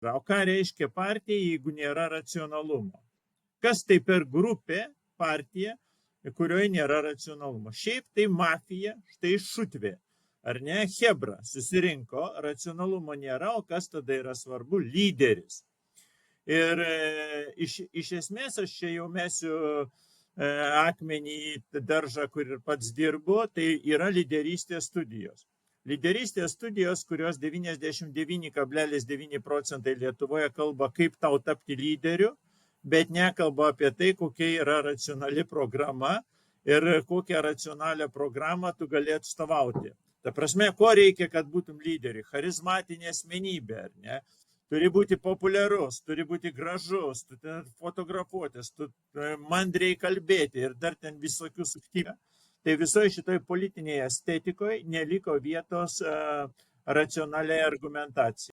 O ką reiškia partija, jeigu nėra racionalumo? Kas tai per grupė, partija, kurioje nėra racionalumo? Šiaip tai mafija, štai šutvė. Ar ne? Hebra susirinko, racionalumo nėra, o kas tada yra svarbu? Lyderis. Ir iš esmės aš čia jau mesiu akmenį į daržą, kur ir pats dirbu, tai yra lyderystės studijos. Lyderystės studijos, kurios 99,9% Lietuvoje kalba, kaip tau tapti lyderiu, bet nekalba apie tai, kokia yra racionali programa ir kokią racionalią programą tu gali atstovauti. Ta prasme, ko reikia, kad būtum lyderiu? Charizmatinė asmenybė, ar ne? Turi būti populiarus, turi būti gražus, tu ten fotografuotis, tu mandriai kalbėti ir dar ten visokių subtilių. Tai visoje šitoj politinėje estetikoje neliko vietos racionaliai argumentacijai.